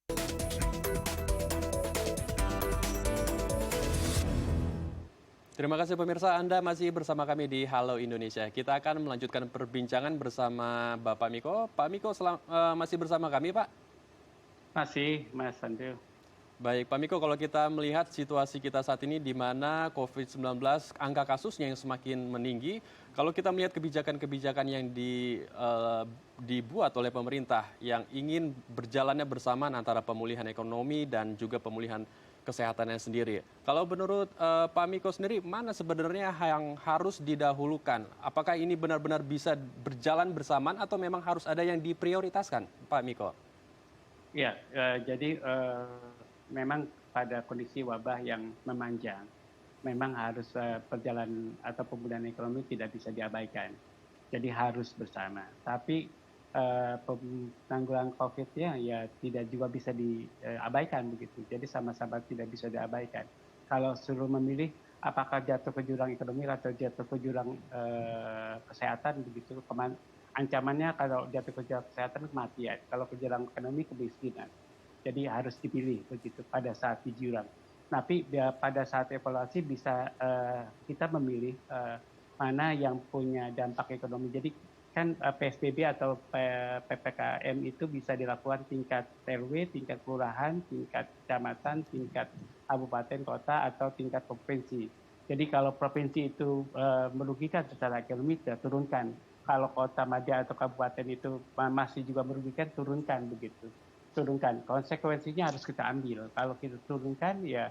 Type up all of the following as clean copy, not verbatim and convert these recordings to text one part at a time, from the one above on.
Terima kasih pemirsa, Anda masih bersama kami di Halo Indonesia. Kita akan melanjutkan perbincangan bersama Bapak Miko. Pak Miko masih bersama kami, Pak? Masih, Mas Andrew. Baik, Pak Miko, kalau kita melihat situasi kita saat ini di mana COVID-19 angka kasusnya yang semakin meninggi, kalau kita melihat kebijakan-kebijakan yang dibuat oleh pemerintah yang ingin berjalannya bersamaan antara pemulihan ekonomi dan juga pemulihan kesehatannya sendiri. Kalau menurut Pak Miko sendiri, mana sebenarnya yang harus didahulukan? Apakah ini benar-benar bisa berjalan bersamaan atau memang harus ada yang diprioritaskan, Pak Miko? Ya, jadi memang pada kondisi wabah yang memanjang, memang harus perjalanan atau pemulihan ekonomi tidak bisa diabaikan. Jadi harus bersama. Tapi penanggulangan COVID-nya ya tidak juga bisa diabaikan begitu. Jadi sama-sama tidak bisa diabaikan. Kalau suruh memilih apakah jatuh ke jurang ekonomi atau jatuh ke jurang kesehatan begitu, ancamannya kalau jatuh ke jurang kesehatan kematian, kalau ke jurang ekonomi kemiskinan. Jadi harus dipilih begitu pada saat di jurang. Tapi ya, pada saat evaluasi bisa kita memilih mana yang punya dampak ekonomi. Jadi kan PSBB atau PPKM itu bisa dilakukan tingkat RW, tingkat kelurahan, tingkat kecamatan, tingkat kabupaten, kota, atau tingkat provinsi. Jadi kalau provinsi itu merugikan secara ekonomi, ya turunkan. Kalau kota, madya, atau kabupaten itu masih juga merugikan, turunkan begitu. Turunkan. Konsekuensinya harus kita ambil. Kalau kita turunkan, ya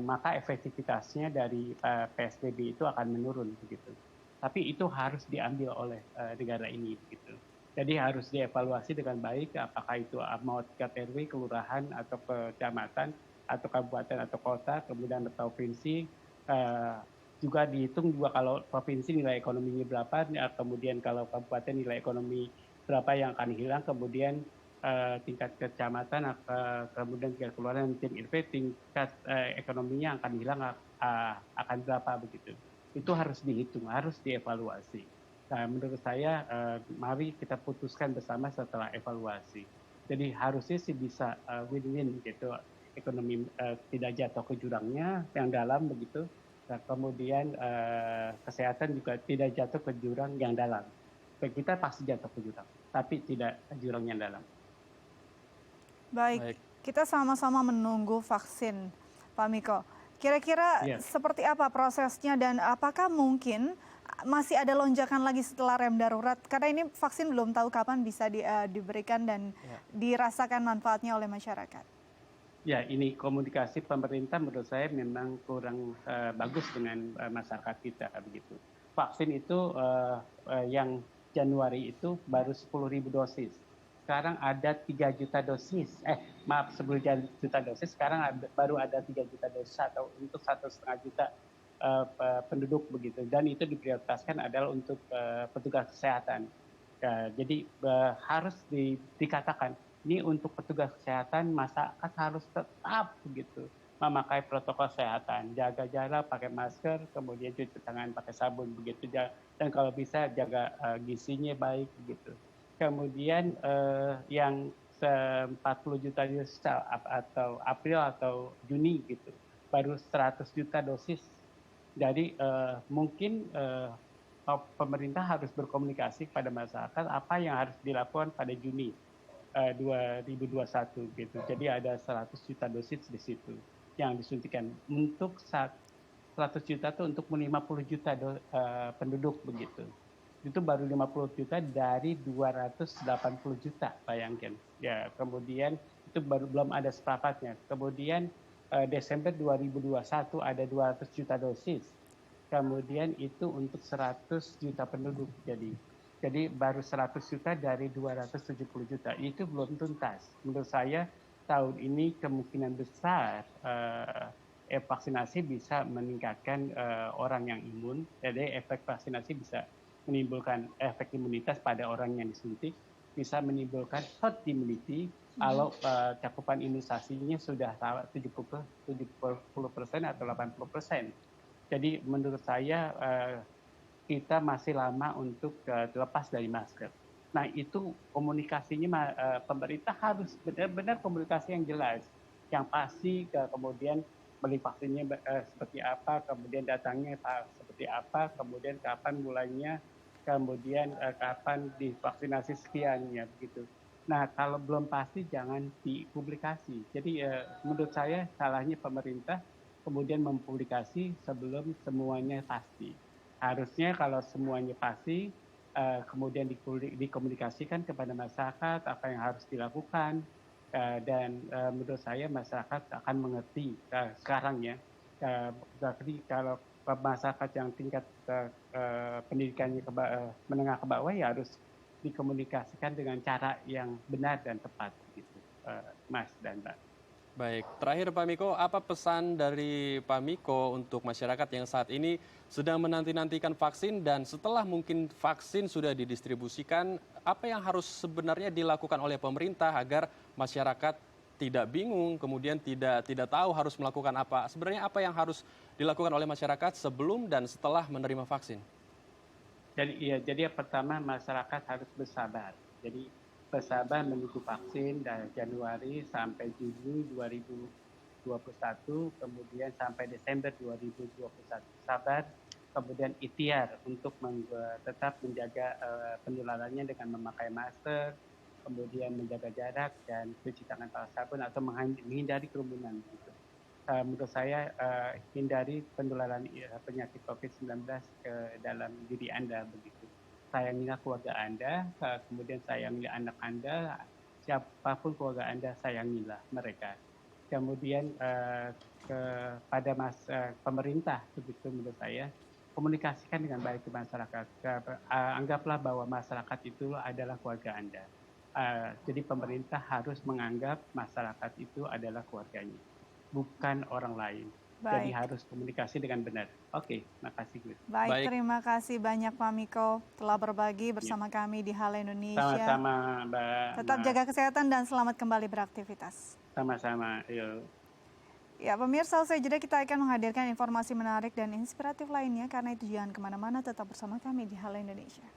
maka efektivitasnya dari PSBB itu akan menurun begitu. Tapi itu harus diambil oleh negara ini begitu. Jadi harus dievaluasi dengan baik apakah itu mau tingkat RW, kelurahan, atau kecamatan, atau kabupaten atau kota, kemudian provinsi. Juga dihitung juga kalau provinsi nilai ekonominya berapa, kemudian kalau kabupaten nilai ekonomi berapa yang akan hilang, kemudian tingkat kecamatan, kemudian tingkat kelurahan, tingkat ekonominya akan hilang akan berapa begitu. Itu harus dihitung, harus dievaluasi. Nah, menurut saya, mari kita putuskan bersama setelah evaluasi. Jadi harusnya sih bisa win-win gitu, ekonomi tidak jatuh ke jurangnya yang dalam begitu. Nah, kemudian kesehatan juga tidak jatuh ke jurang yang dalam. Kita pasti jatuh ke jurang, tapi tidak ke jurang yang dalam. Baik, Baik. kita sama-sama menunggu vaksin, Pak Miko. Kira-kira Ya. seperti apa prosesnya dan apakah mungkin masih ada lonjakan lagi setelah rem darurat? Karena ini vaksin belum tahu kapan bisa diberikan dan dirasakan manfaatnya oleh masyarakat. Ya, ini komunikasi pemerintah menurut saya memang kurang bagus dengan masyarakat kita begitu. Vaksin itu yang Januari itu baru 10.000 dosis. Sekarang ada 3 juta dosis. 10 juta dosis. Sekarang baru ada 3 juta dosis atau untuk 1,5 juta penduduk begitu. Dan itu diprioritaskan adalah untuk petugas kesehatan. Jadi harus dikatakan ini untuk petugas kesehatan, masyarakat harus tetap begitu memakai protokol kesehatan, jaga jarak, pakai masker, kemudian cuci tangan pakai sabun begitu, dan kalau bisa jaga gizinya baik begitu. Kemudian yang 40 juta dosis atau April atau Juni gitu, baru 100 juta dosis. Jadi mungkin pemerintah harus berkomunikasi kepada masyarakat apa yang harus dilakukan pada Juni 2021 gitu. Jadi ada 100 juta dosis di situ yang disuntikan. Untuk 100 juta itu untuk 50 juta penduduk begitu. Itu baru 50 juta dari 280 juta, bayangkan. Ya, kemudian itu belum ada separatnya. Kemudian Desember 2021 ada 200 juta dosis. Kemudian itu untuk 100 juta penduduk. Jadi baru 100 juta dari 270 juta. Itu belum tuntas. Menurut saya tahun ini kemungkinan besar vaksinasi bisa meningkatkan orang yang imun. Jadi efek vaksinasi bisa menimbulkan efek imunitas pada orang yang disuntik, bisa menimbulkan herd immunity kalau cakupan imunisasinya sudah 70% atau 80%. Jadi menurut saya kita masih lama untuk lepas dari masker. Nah itu komunikasinya pemerintah harus benar-benar komunikasi yang jelas, yang pasti, kemudian beli vaksinnya seperti apa, kemudian datangnya seperti apa, kemudian kapan mulainya, kemudian kapan divaksinasi sekian ya begitu. Nah kalau belum pasti jangan dipublikasi. Jadi menurut saya salahnya pemerintah kemudian mempublikasi sebelum semuanya pasti. Harusnya kalau semuanya pasti kemudian dikomunikasikan kepada masyarakat apa yang harus dilakukan dan menurut saya masyarakat akan mengerti sekarang ya. Berarti kalau masyarakat yang tingkat pendidikannya menengah ke bawah ya harus dikomunikasikan dengan cara yang benar dan tepat gitu, Mas dan Mbak. Baik, terakhir Pak Miko, apa pesan dari Pak Miko untuk masyarakat yang saat ini sedang menanti-nantikan vaksin dan setelah mungkin vaksin sudah didistribusikan, apa yang harus sebenarnya dilakukan oleh pemerintah agar masyarakat tidak bingung, kemudian tidak tahu harus melakukan apa. Sebenarnya apa yang harus dilakukan oleh masyarakat sebelum dan setelah menerima vaksin? Jadi yang pertama masyarakat harus bersabar. Jadi bersabar menunggu vaksin dari Januari sampai Juli 2021, kemudian sampai Desember 2021. Sabar, kemudian ikhtiar untuk tetap menjaga penularannya dengan memakai masker, kemudian menjaga jarak dan cuci tangan pakai sabun atau menghindari kerumunan. Gitu. Menurut saya hindari penularan penyakit COVID-19 ke dalam diri Anda begitu. Sayangilah keluarga Anda, kemudian sayangilah anak Anda, siapapun keluarga Anda sayangilah mereka. Kemudian kepada pemerintah begitu menurut saya komunikasikan dengan baik ke masyarakat. Anggaplah bahwa masyarakat itu adalah keluarga Anda. Jadi pemerintah harus menganggap masyarakat itu adalah keluarganya, bukan orang lain. Baik. Jadi harus komunikasi dengan benar. Oke, makasih Gus. Baik, terima kasih banyak Pak Miko telah berbagi bersama kami di Halo Indonesia. Sama-sama Mbak. Tetap jaga kesehatan dan selamat kembali beraktivitas. Sama-sama, yuk. Ya pemirsa, usai jeda kita akan menghadirkan informasi menarik dan inspiratif lainnya. Karena itu jangan kemana-mana, tetap bersama kami di Halo Indonesia.